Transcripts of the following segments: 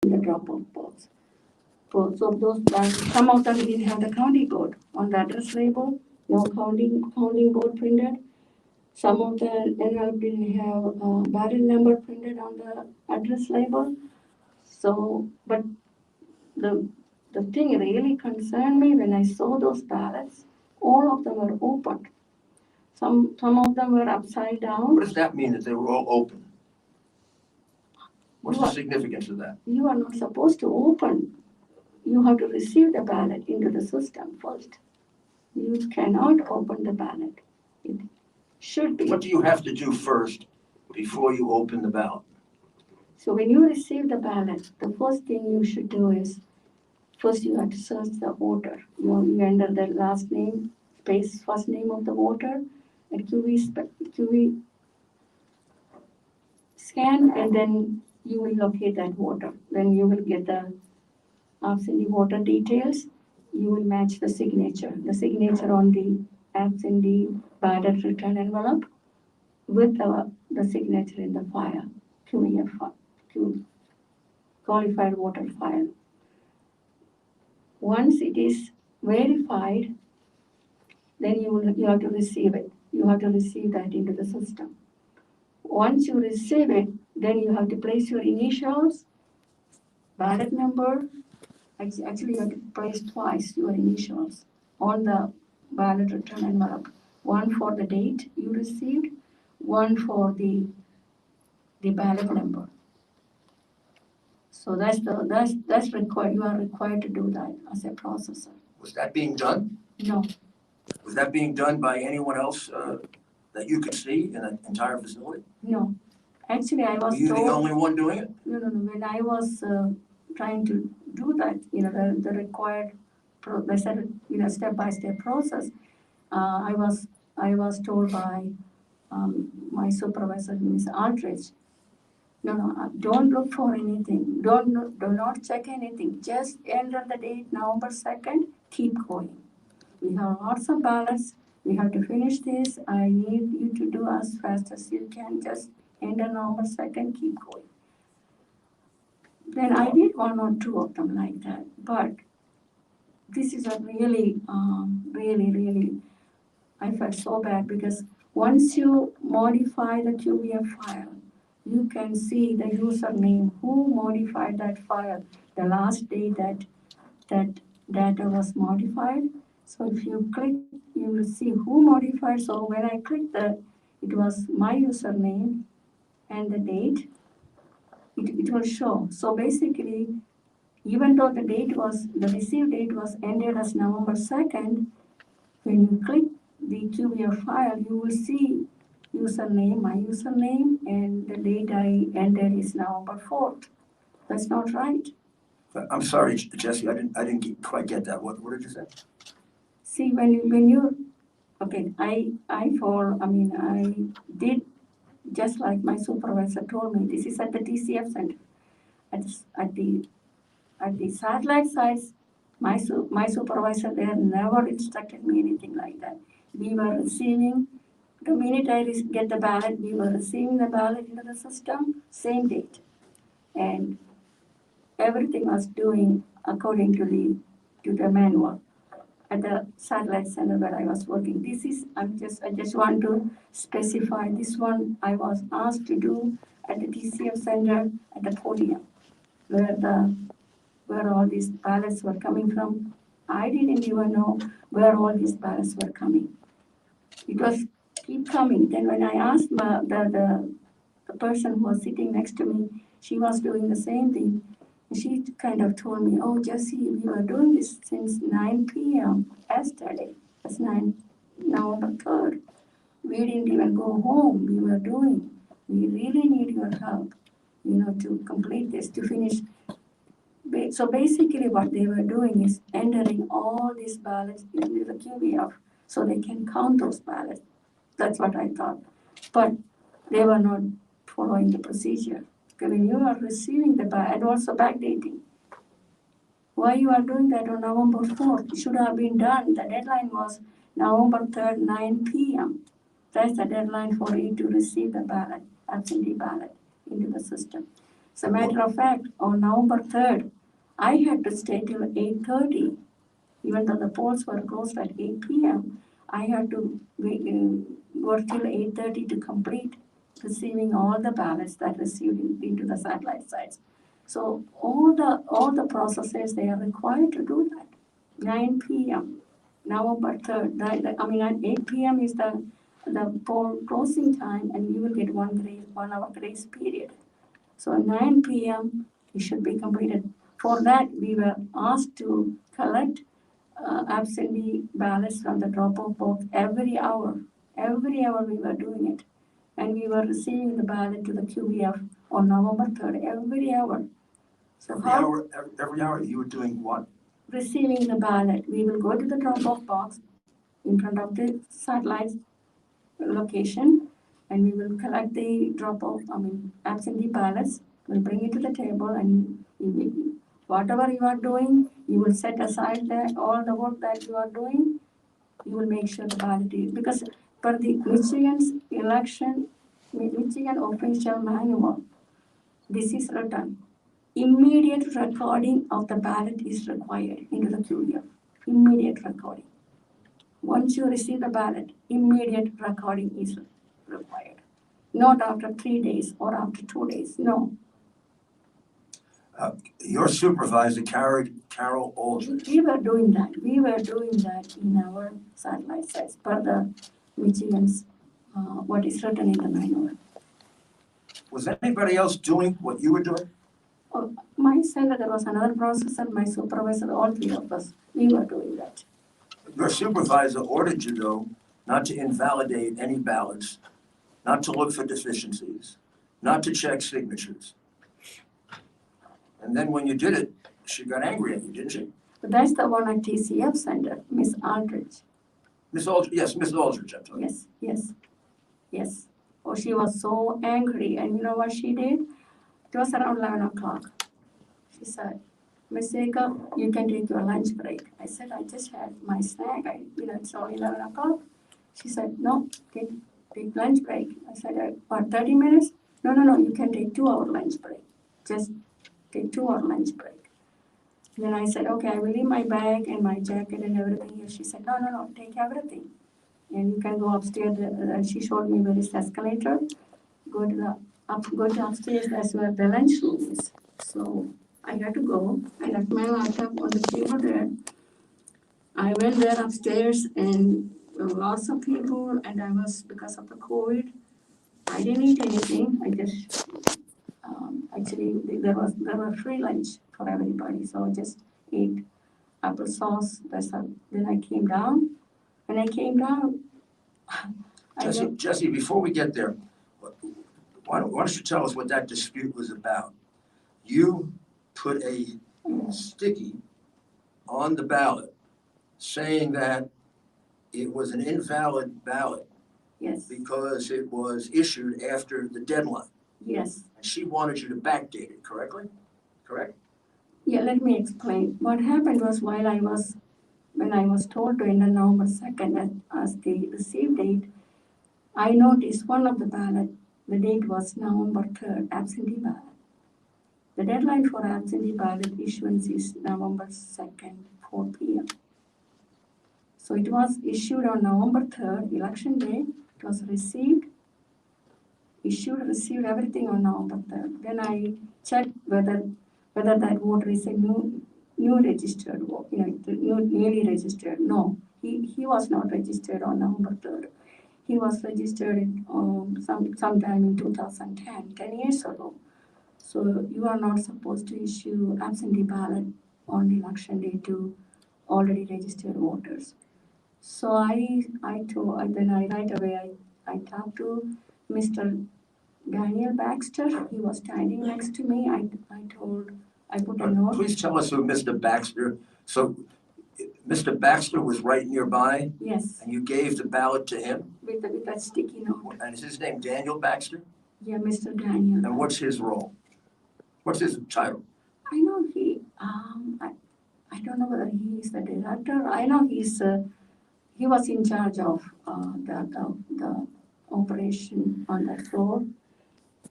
the drop-off box. So those ballots, some of them didn't have the county code on the address label, no counting board printed. Some of the envelope didn't have ballot number printed on the address label. So, but the the thing really concerned me when I saw those ballots. All of them were opened. Some of them were upside down. What does that mean, that they were all open? What's You the are- significance of that? You are not supposed to open. You have to receive the ballot into the system first. You cannot open the ballot. It should be. What do you have to do first before you open the ballot? So when you receive the ballot, the first thing you should do is, first you have to search the voter. You enter the last name, space, first name of the voter, a QV scan, and then you will locate that voter. Then you will get the absentee voter details. You will match the signature on the absentee ballot return envelope with the signature in the file, QVF file, qualified voter file. Once it is verified, then you have to receive it. You have to receive that into the system. Once you receive it, then you have to place your initials, ballot number. Actually, you have to place twice your initials on the ballot return envelope. One for the date you received, one for the ballot number. So that's required. You are required to do that as a processor. Was that being done? No, Was that being done by anyone else that you could see in the entire facility? no. Actually, I Were was you the told. only one doing it? No. When I was trying to do that, the required, step-by-step process, I was told by my supervisor, Ms. Aldridge, no, don't look for anything. Do not check anything. Just enter the date, November 2nd, keep going. We have lots of ballots. We have to finish this. I need you to do as fast as you can. Just enter November 2nd, keep going. Then I did one or two of them like that. But this is a really, I felt so bad because once you modify the QVF file, you can see the username, who modified that file, the last day that data was modified. So if you click, you will see who modified. So when I clicked it was my username and the date, it will show. So basically, even though the received date was ended as November 2nd, when you click the QVF file, you will see username, my username, and the date I entered is November 4th. That's not right. I'm sorry, Jesse, I didn't quite get that. What did you say? See, when you, okay, I did just like my supervisor told me. This is at the TCF center. At the satellite sites, my supervisor there never instructed me anything like that. We were receiving, the minute I get the ballot, we were receiving the ballot into the system, same date. And everything was doing according to the manual at the satellite center where I was working. I just want to specify this one I was asked to do at the TCF center at the podium where all these ballots were coming from. I didn't even know where all these ballots were coming. It was keep coming. Then when I asked the person who was sitting next to me, she was doing the same thing. She kind of told me, oh, Jesse, we were doing this since 9 p.m. yesterday. That's November 3rd. We didn't even go home. We were doing. We really need your help, to complete this, to finish. So basically what they were doing is entering all these ballots into the QVF so they can count those ballots. That's what I thought. But they were not following the procedure. When you are receiving the ballot, and also backdating. Why you are doing that on November 4th? It should have been done. The deadline was November 3rd, 9 p.m. That's the deadline for you to receive the ballot, absentee ballot, into the system. As a matter of fact, on November 3rd, I had to stay till 8:30, even though the polls were closed at 8 p.m. I had to work till 8:30 to complete receiving all the ballots that received into the satellite sites. So all the processes, they are required to do that. 9 p.m. November 3rd. At 8 p.m. is the poll closing time, and you will get 1 hour grace period. So 9 p.m. it should be completed. For that, we were asked to collect absentee ballots from the drop-off box every hour. Every hour we were doing it. And we were receiving the ballot to the QBF on November 3rd, every hour. So Every hour you were doing what? Receiving the ballot. We will go to the drop-off box in front of the satellite location, and we will collect the absentee ballots. We'll bring it to the table, and whatever you are doing, you will set aside all the work that you are doing. You will make sure the ballot is, because for the Michigan's election, Michigan official manual, this is written. Immediate recording of the ballot is required into the QDF. Immediate recording. Once you receive the ballot, immediate recording is required. Not after 3 days or after 2 days, no. Your supervisor, Carol Aldridge. We were doing that. We were doing that in our satellite sites per the Michigan's, what is written in the manual. Was anybody else doing what you were doing? Oh, myself, there was another processor, my supervisor, all three of us, we were doing that. Your supervisor ordered you, though, not to invalidate any ballots, not to look for deficiencies, not to check signatures. And then when you did it, she got angry at you, didn't she? But that's the one at TCF Center, Miss Aldridge. Miss Aldridge, yes, Miss Aldridge, I'm talking. Yes. Oh, she was so angry, and you know what she did? It was around 11 o'clock. She said, Miss Eka, you can take your lunch break. I said, I just had my snack. It's only 11 o'clock. She said, no, take lunch break. I said, what, 30 minutes? No, you can take 2 hour lunch break. Just take 2 hour lunch break. Then I said, okay, I will leave my bag and my jacket and everything here. She said, no, take everything. And you can go upstairs. She showed me where is the escalator. Go to upstairs, that's where the lunch room is. So I had to go. I left my laptop on the table there. I went there upstairs, and there were lots of people, and I was, because of the COVID, I didn't eat anything. I just, actually, there were free lunch for everybody, so I just ate applesauce. Then I came down. When I came down, Jesse, before we get there, why don't you tell us what that dispute was about? You put a sticky on the ballot saying that it was an invalid ballot. Yes. Because it was issued after the deadline. Yes. And she wanted you to backdate it, correct? Yeah, let me explain. What happened was when I was told to enter November 2nd as the receive date, I noticed one of the ballot, the date was November 3rd, absentee ballot. The deadline for absentee ballot issuance is November 2nd, 4 p.m. So it was issued on November 3rd, election day. It was received, everything on November 3rd. Then I checked whether that voter is a new registered voter, newly registered. No, he was not registered on November 3rd. He was registered sometime in 2010, 10 years ago. So you are not supposed to issue absentee ballot on election day to already registered voters. So I right away talked to Mr. Daniel Baxter. He was standing next to me. I put a note. Please tell us who Mr. Baxter. So Mr. Baxter was right nearby? Yes. And you gave the ballot to him? With that sticky note. And is his name Daniel Baxter? Yeah, Mr. Daniel. And what's his role? What's his title? I know I don't know whether he is the director. I know he was in charge of the operation on that floor.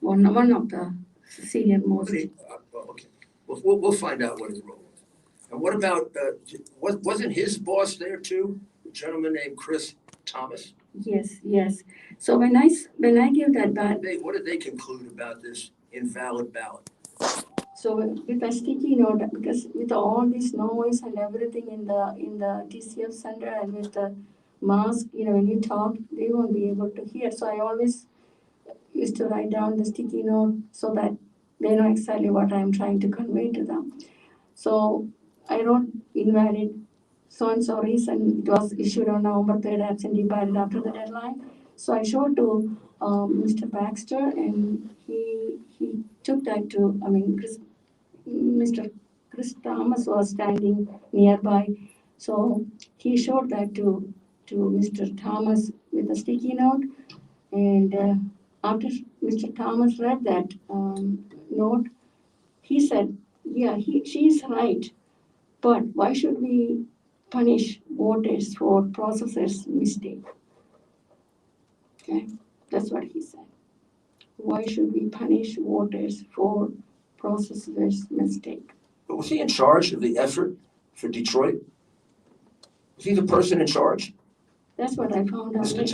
One of the senior most. Okay, we'll find out what his role was. And what about, wasn't his boss there too? A gentleman named Chris Thomas? Yes. So when I give that ballot, What did they conclude about this invalid ballot? so with a sticky note, because with all this noise and everything in the TCF center and with the mask, when you talk, they won't be able to hear. So I always used to write down the sticky note so that they know exactly what I'm trying to convey to them. So I wrote invalid so-and-so reason. It was issued on November 3rd, absentee ballot after the deadline. So I showed to Mr. Baxter, and he took that to, Mr. Chris Thomas was standing nearby. So he showed that to Mr. Thomas with a sticky note. And after Mr. Thomas read that note, he said, yeah, she's right. But why should we punish voters for processors' mistake? Okay, that's what he said. Why should we punish voters for processors' mistake? But was he in charge of the effort for Detroit? Was he the person in charge? That's what I found out Mr. later.